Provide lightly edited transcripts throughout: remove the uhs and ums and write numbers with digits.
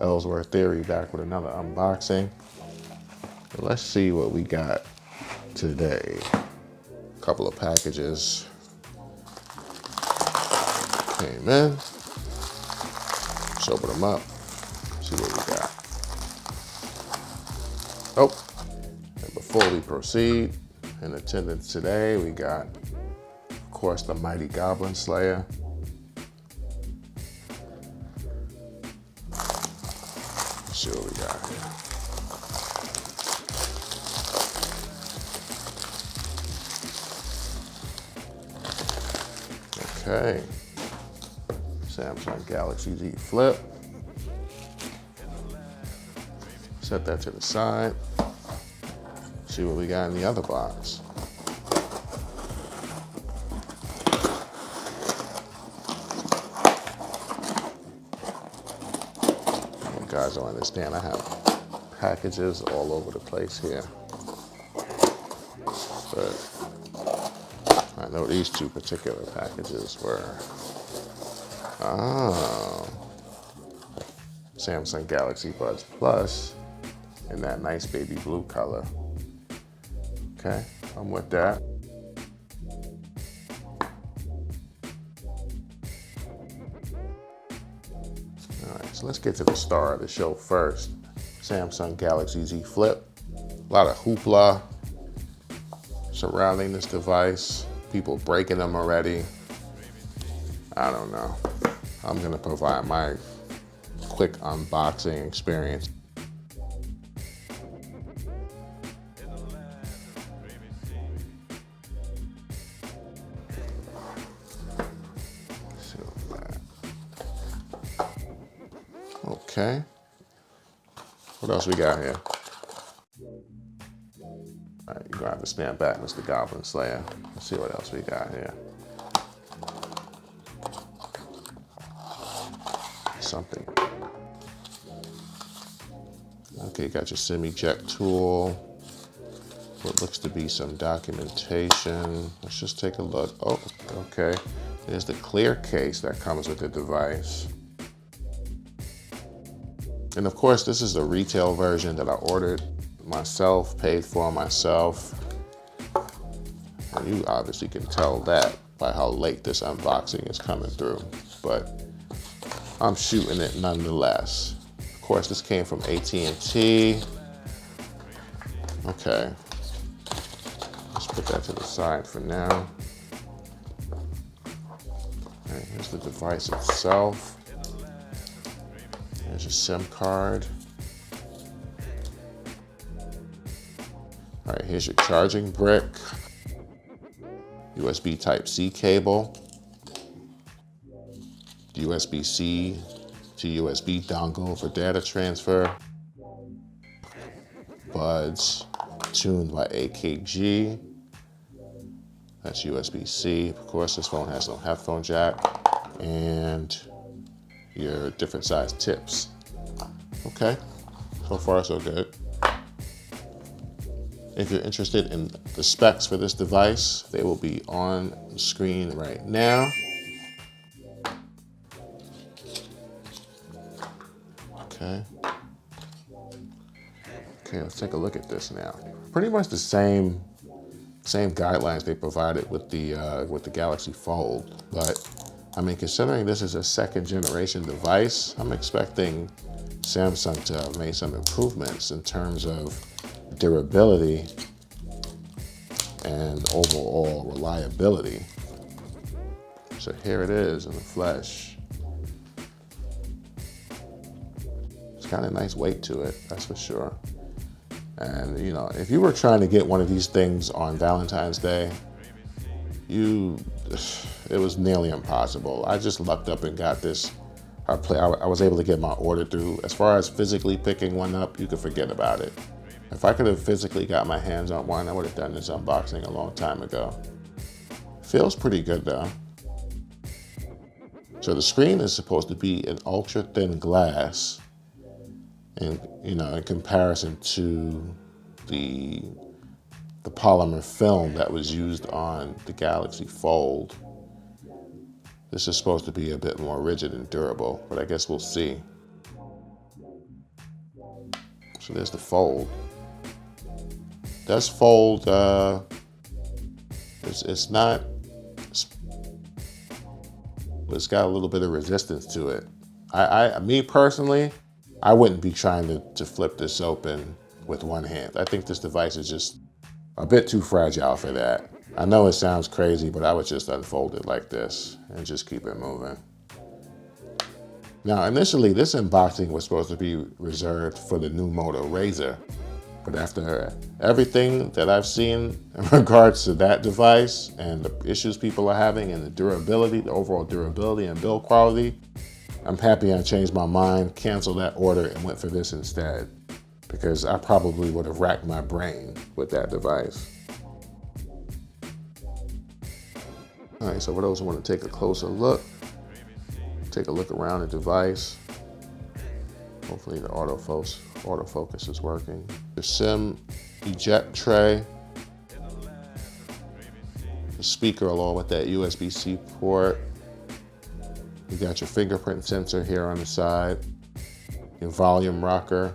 Elzwurth Theory back with another unboxing. Let's see what we got today. A couple of packages came in. Let's open them up, see what we got. Oh, and before we proceed, in attendance today, we got, of course, the Mighty Goblin Slayer. Let's see what we got here. Okay. Samsung Galaxy Z Flip. Set that to the side. See what we got in the other box. You guys don't understand, I have packages all over the place here. But I know these two particular packages were Samsung Galaxy Buds Plus in that nice baby blue color. Okay, I'm with that. All right, so let's get to the star of the show first. Samsung Galaxy Z Flip. A lot of hoopla surrounding this device. People breaking them already. I don't know. I'm gonna provide my quick unboxing experience. Okay. What else we got here? All right, you're gonna have to stand back, Mr. Goblin Slayer. Let's see what else we got here. Something. Okay, you got your semi-jet tool. What looks to be some documentation. Let's just take a look. Oh, okay. There's the clear case that comes with the device. And of course, this is the retail version that I ordered myself, paid for myself. And you obviously can tell that by how late this unboxing is coming through. But I'm shooting it nonetheless. Of course, this came from AT&T. Okay. Let's put that to the side for now. All right, here's the device itself. There's your SIM card. All right, here's your charging brick. USB Type-C cable. USB-C to USB dongle for data transfer. Buds tuned by AKG. That's USB-C. Of course, this phone has no headphone jack. And your different size tips. Okay, so far so good. If you're interested in the specs for this device, they will be on the screen right now. Okay. Okay, let's take a look at this now. Pretty much the same guidelines they provided with the Galaxy Fold, but I mean, considering this is a second generation device, I'm expecting Samsung to have made some improvements in terms of durability and overall reliability. So here it is in the flesh. It's got a nice weight to it, that's for sure. And you know, if you were trying to get one of these things on Valentine's Day, it was nearly impossible. I just lucked up and got this. I was able to get my order through. As far as physically picking one up, you could forget about it. If I could have physically got my hands on one, I would have done this unboxing a long time ago. Feels pretty good though. So the screen is supposed to be an ultra thin glass, and you know, in comparison to the the polymer film that was used on the Galaxy Fold. This is supposed to be a bit more rigid and durable, but I guess we'll see. So there's the Fold. It does fold, it's not, it's got a little bit of resistance to it. Me personally, I wouldn't be trying to flip this open with one hand. I think this device is just a bit too fragile for that. I know it sounds crazy, but I would just unfold it like this and just keep it moving. Now, initially, this unboxing was supposed to be reserved for the new Moto Razr, but after everything that I've seen in regards to that device and the issues people are having and the durability, the overall durability and build quality, I'm happy I changed my mind, canceled that order, and went for this instead, because I probably would have racked my brain with that device. All right, so for those who want to take a closer look, take a look around the device. Hopefully the autofocus is working. The SIM eject tray, the speaker along with that USB-C port. You got your fingerprint sensor here on the side, your volume rocker.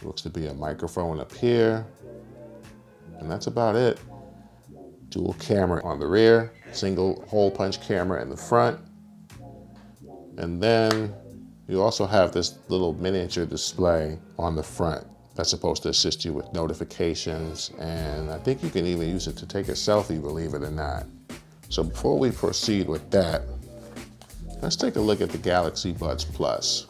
Looks to be a microphone up here, and that's about it. Dual camera on the rear, single hole punch camera in the front. And then you also have this little miniature display on the front that's supposed to assist you with notifications. And I think you can even use it to take a selfie, believe it or not. So before we proceed with that, let's take a look at the Galaxy Buds Plus.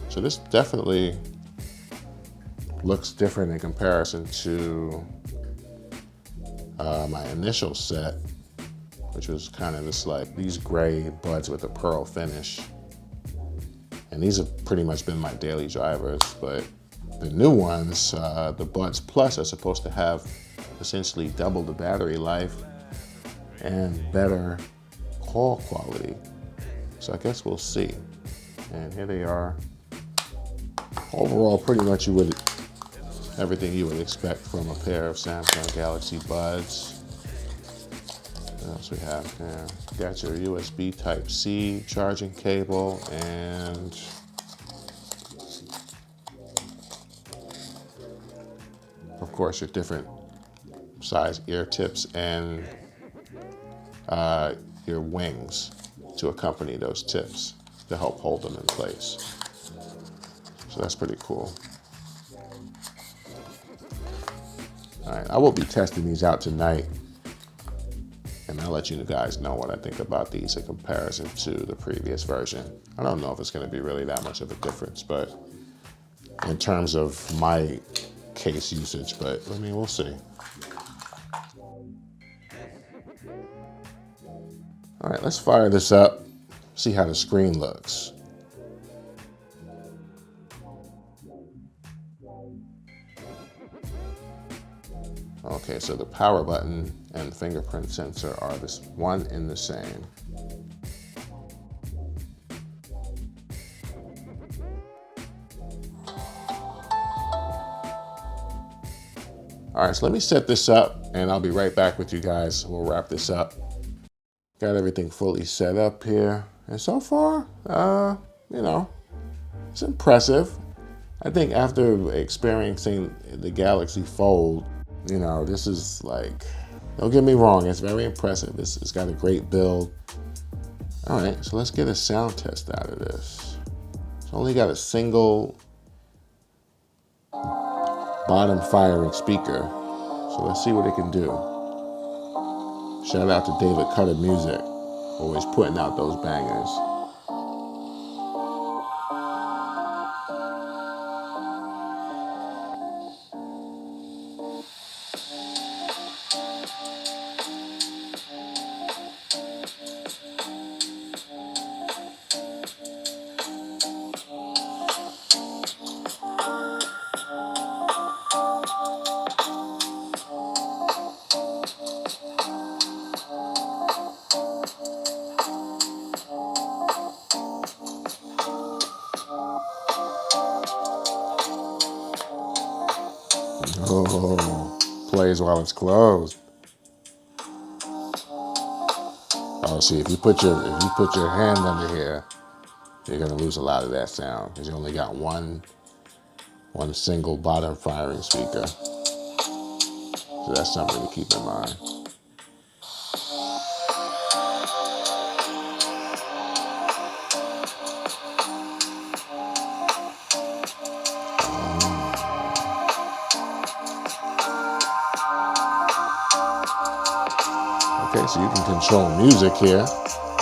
So this definitely looks different in comparison to my initial set, which was kind of just like these gray buds with a pearl finish. And these have pretty much been my daily drivers, but the new ones, the Buds Plus, are supposed to have essentially double the battery life and better call quality. So I guess we'll see. And here they are. Overall, pretty much everything you would expect from a pair of Samsung Galaxy Buds. What else we have here? Got your USB Type-C charging cable and of course your different size ear tips and your wings to accompany those tips to help hold them in place. So that's pretty cool. All right, I will be testing these out tonight, and I'll let you guys know what I think about these in comparison to the previous version. I don't know if it's going to be really that much of a difference, but in terms of my case usage, but I mean, we'll see. All right, let's fire this up, see how the screen looks. Okay, so the power button and the fingerprint sensor are this one and the same. All right, so let me set this up and I'll be right back with you guys. We'll wrap this up. Got everything fully set up here. And so far, you know, it's impressive. I think after experiencing the Galaxy Fold, you know, this is like, don't get me wrong, it's very impressive. It's got a great build. All right, so let's get a sound test out of this. It's only got a single bottom firing speaker. So let's see what it can do. Shout out to David Cutter Music, always putting out those bangers. Oh, plays while it's closed. Oh, see, if you put your hand under here, you're gonna lose a lot of that sound because you only got one single bottom firing speaker. So that's something to keep in mind. Okay, so you can control music here.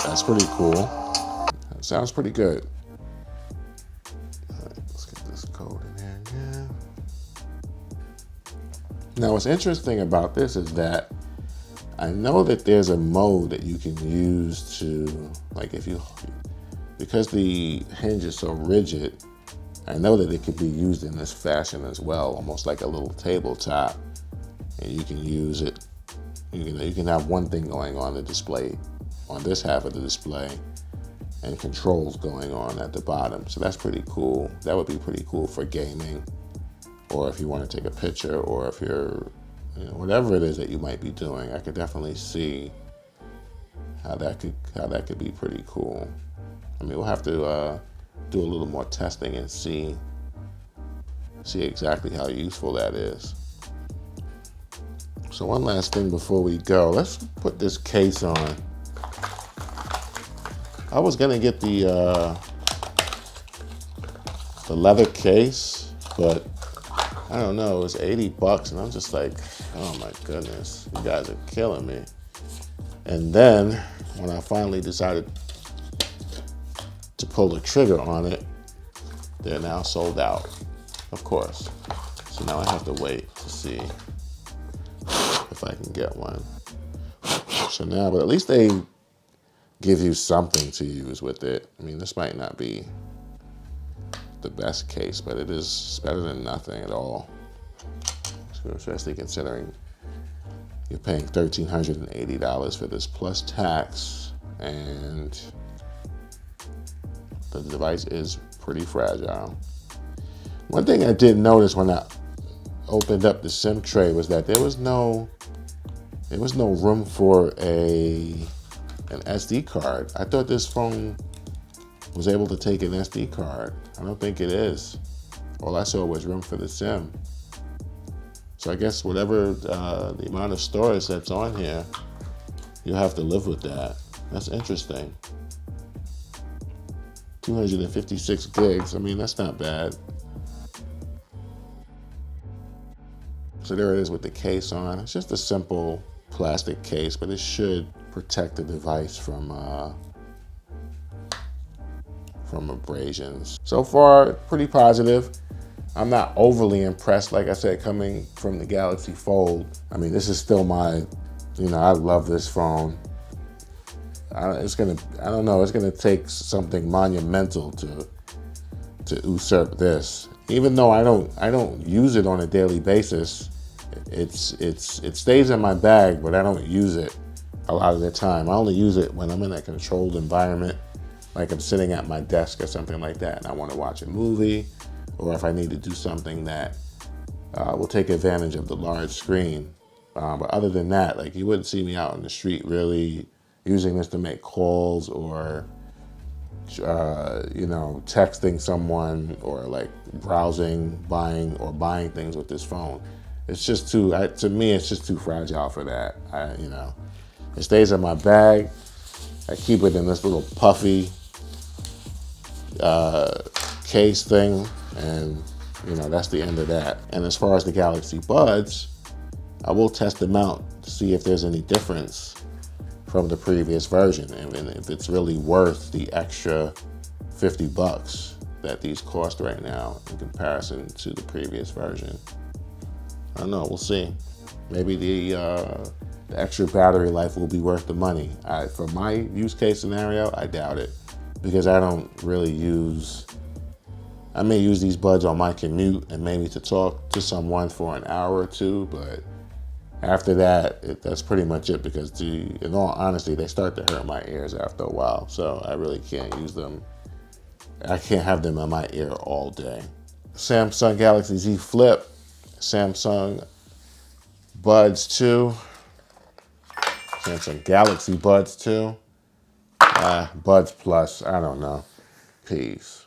That's pretty cool. That sounds pretty good. All right, let's get this code in here again. Now, what's interesting about this is that I know that there's a mode that you can use to, like because the hinge is so rigid, I know that it could be used in this fashion as well, almost like a little tabletop, and you can use it. You can have one thing going on the display, on this half of the display, and controls going on at the bottom. So that's pretty cool. That would be pretty cool for gaming, or if you want to take a picture, or if you're, whatever it is that you might be doing. I could definitely see how that could be pretty cool. I mean, we'll have to do a little more testing and see exactly how useful that is. So one last thing before we go, let's put this case on. I was gonna get the leather case, but I don't know, it was $80, and I'm just like, oh my goodness, you guys are killing me. And then when I finally decided to pull the trigger on it, they're now sold out, of course. So now I have to wait to see if I can get one. So now, but at least they give you something to use with it. I mean, this might not be the best case, but it is better than nothing at all. So especially considering you're paying $1,380 for this plus tax, and the device is pretty fragile. One thing I did notice when I opened up the SIM tray was that there was no room for an SD card. I thought this phone was able to take an SD card. I don't think it is. All I saw was room for the SIM. So I guess whatever the amount of storage that's on here, you'll have to live with that. That's interesting. 256 gigs. I mean, that's not bad. So there it is with the case on. It's just a simple plastic case, but it should protect the device from abrasions. So far, pretty positive. I'm not overly impressed, like I said, coming from the Galaxy Fold. I mean, this is still my, I love this phone. It's gonna take something monumental to usurp this. Even though I don't use it on a daily basis, it stays in my bag, but I don't use it a lot of the time. I only use it when I'm in a controlled environment, like I'm sitting at my desk or something like that, and I want to watch a movie, or if I need to do something that will take advantage of the large screen. But other than that, like, you wouldn't see me out on the street really using this to make calls, or texting someone, or like browsing, buying things with this phone. It's just to me, it's just too fragile for that. It stays in my bag. I keep it in this little puffy case thing, and that's the end of that. And as far as the Galaxy Buds, I will test them out to see if there's any difference from the previous version, and if it's really worth the extra $50 that these cost right now in comparison to the previous version. I don't know, we'll see. Maybe the extra battery life will be worth the money. For my use case scenario, I doubt it, because I don't really I may use these buds on my commute and maybe to talk to someone for an hour or two, but after that, that's pretty much it, because in all honesty, they start to hurt my ears after a while, so I really can't use them. I can't have them in my ear all day. Samsung Galaxy Z Flip. Samsung Buds 2. Samsung Galaxy Buds 2. Buds Plus, I don't know. Peace.